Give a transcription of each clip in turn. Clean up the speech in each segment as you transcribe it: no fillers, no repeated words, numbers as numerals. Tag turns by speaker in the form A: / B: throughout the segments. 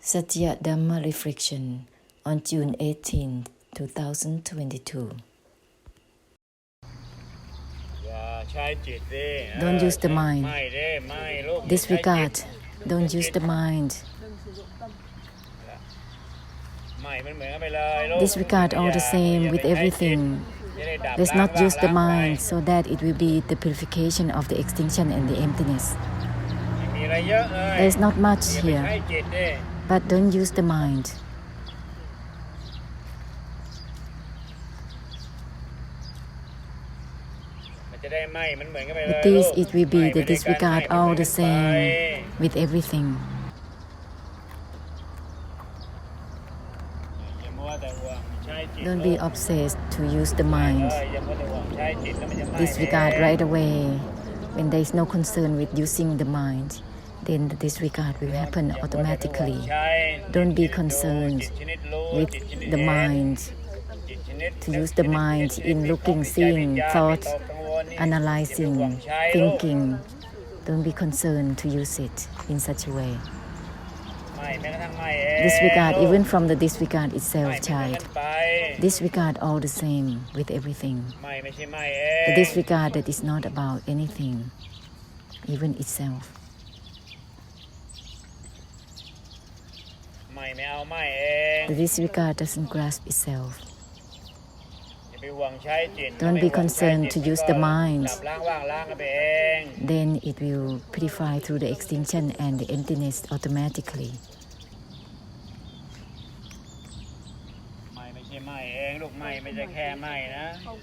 A: THAILAND Reflection on June 18, 2022. Don't use the mind. Disregard. Don't use the mind. Disregard all the same with everything. Let's not use the mind so that it will be the purification of the extinction and the emptiness. There is not much here, but don't use the mind. With this, it will be the disregard all the same with everything. Don't be obsessed to use the mind. Disregard right away. When there is no concern with using the mind, then the disregard will happen automatically. Don't be concerned with the mind. To use the mind in looking, seeing, thought, analyzing, thinking. Don't be concerned to use it in such a way. Disregard even from the disregard itself, child. Disregard all the same with everything. The disregard that is not about anything, even itself. The disregard doesn't grasp itself. Don't be concerned to use the mind. Then it will purify through the extinction and the emptiness automatically.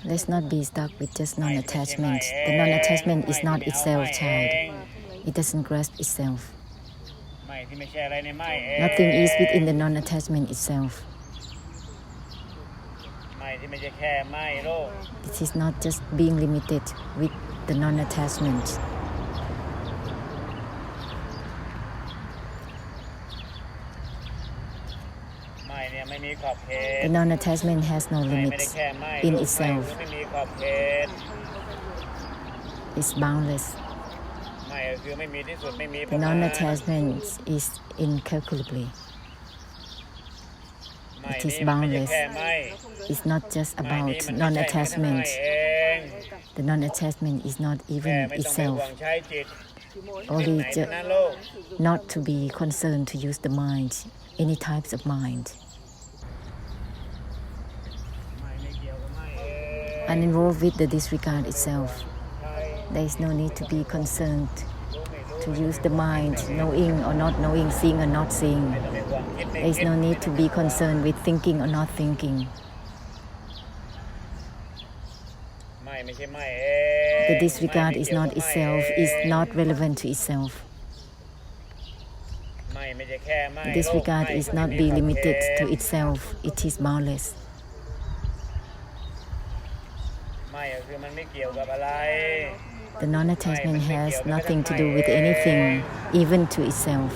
A: Let's not be stuck with just non-attachment. The non-attachment is not itself, child. It doesn't grasp itself. Nothing is within the non-attachment itself. It is not just being limited with the non-attachment. The non-attachment has no limits in itself. It's boundless. The non-attachment is incalculably. It is boundless. It's not just about non-attachment. The non-attachment is not even itself. Only not to be concerned to use the mind, any types of mind. Uninvolved with the disregard itself. There is no need to be concerned to use the mind, knowing or not knowing, seeing or not seeing. There is no need to be concerned with thinking or not thinking. The disregard is not itself, is not relevant to itself. The disregard is not be limited to itself, it is boundless. The non-attachment has nothing to do with anything, even to itself.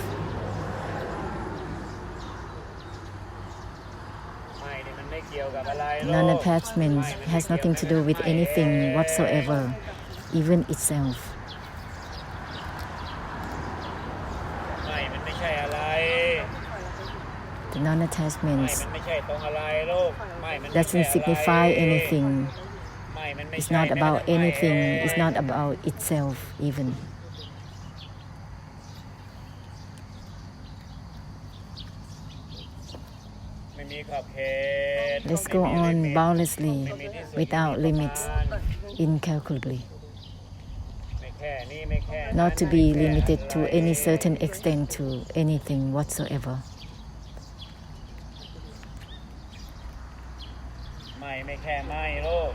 A: Non-attachment has nothing to do with anything whatsoever, even itself. The non-attachment doesn't signify anything. It's not about anything, it's not about itself even. Let's go on boundlessly, without limits, incalculably. Not to be limited to any certain extent to anything whatsoever.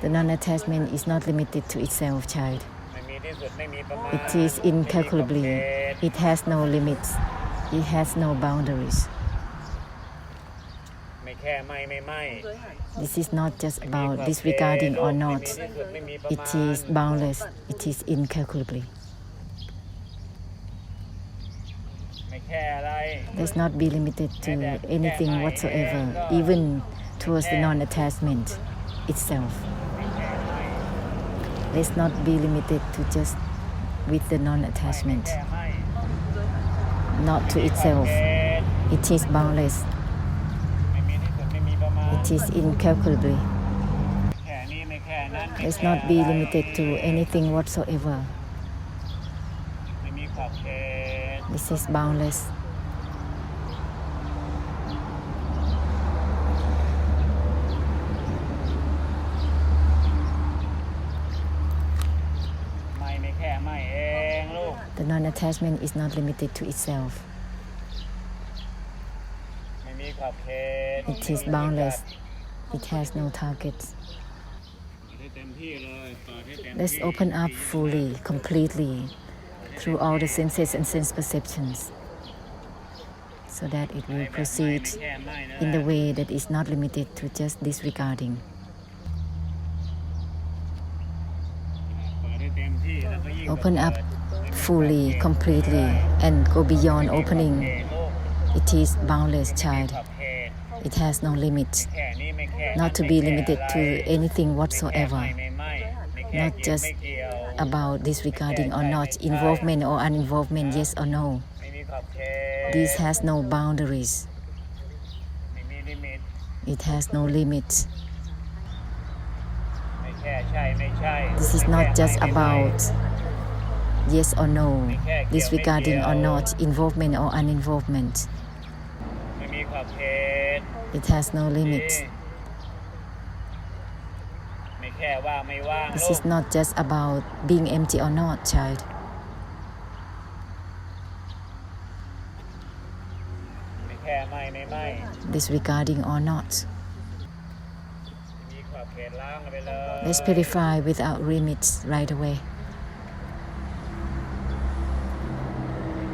A: The non-attachment is not limited to itself, child. It is incalculably. It has no limits. It has no boundaries. This is not just about disregarding or not. It is boundless. It is incalculably. Let's not be limited to anything whatsoever, even towards the non-attachment itself. Let's not be limited to just with the non-attachment, not to itself. It is boundless.
B: ไม่มีที่สุดไม่มีประมาณ
A: It is incalculably.
B: แค่นี้ไม่แค่นั้นไม่
A: Let's
B: แค่
A: not
B: อะไร
A: be limited to anything whatsoever.
B: ไม่มีขอบเขต
A: This is boundless.
B: ไม่แค่ไม่เองลูก
A: The non-attachment is not limited to itself.
B: ไม่มีขอบเขต
A: It is boundless. It has no targets.
B: เปิดให้เต็มที่เลยเปิดให้เต็มที่
A: Let's open up fully, completely, through all the senses and sense perceptions, so that it will proceed in the way that is not limited to just disregarding.
B: เปิดให้เต็มที่แล้วก็ยิ่ง
A: Open up fully, completely, and go beyond opening. It is boundless, child.
B: ขอบเขต
A: It has no limit.
B: แค่นี้ไม่แค่
A: Not to be limited to anything whatsoever.
B: ไม่แค่
A: Not just
B: ไม่เกี่ยว
A: about disregarding or not, involvement or uninvolvement, yes or no.
B: ไม่มีขอบเขต
A: This has no boundaries.
B: ไม่มีลิมิต
A: It has no limit.
B: ไม่แค่ใช่ไม่ใช่
A: This is not just about yes or no, disregarding or not, involvement or uninvolvement.
B: ไม่มีขอบเขต
A: It has no limit.
B: ไม่แค่ว่าไม่ว่าง
A: This
B: ลู
A: is
B: ก
A: not just about being empty or not, child.
B: ไม่แค่ไม่
A: Disregarding or not.
B: มีขอบเขตล้างไปเลย
A: Let's purify without limits right away.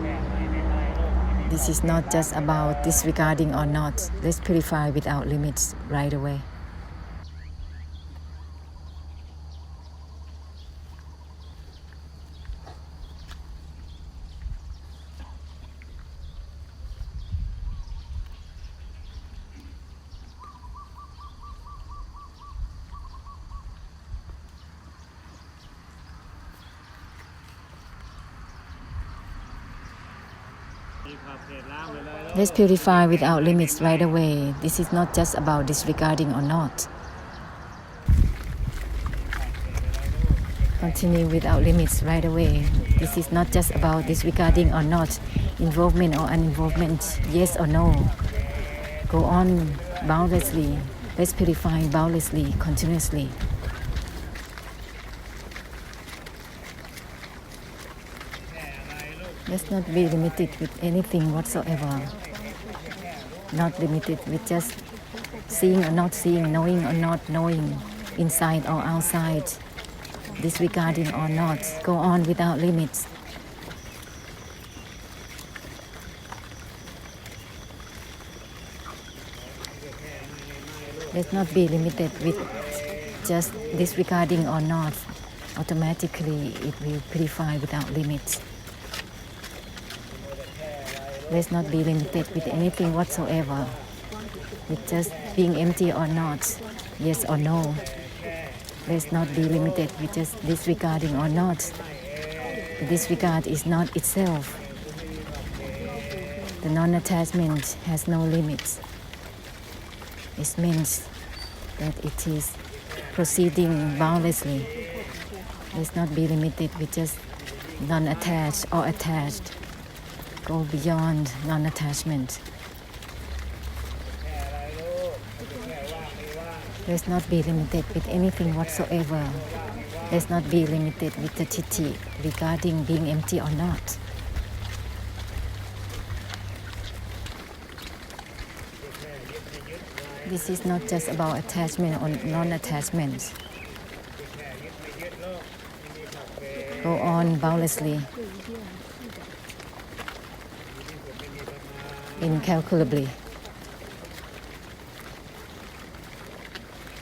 B: แค่ไม่ลูก
A: This is not just about disregarding or not. Let's purify without limits right away. Let's purify without limits right away. This is not just about disregarding or not. Continue without limits right away. This is not just about disregarding or not, involvement or uninvolvement, yes or no. Go on boundlessly. Let's purify boundlessly, continuously. Let's not be limited with anything whatsoever. Not limited with just seeing or not seeing, knowing or not knowing, inside or outside, disregarding or not. Go on without limits. Let's not be limited with just disregarding or not. Automatically, it will purify without limits. Let's not be limited with anything whatsoever, with just being empty or not, yes or no. Let's not be limited with just disregarding or not. The disregard is not itself. The non-attachment has no limits. It means that it is proceeding boundlessly. Let's not be limited with just non-attached or attached. Go beyond non-attachment. Let's not be limited with anything whatsoever. Let's not be limited with the titi regarding being empty or not. This is not just about attachment or non-attachment. Go on boundlessly, incalculably.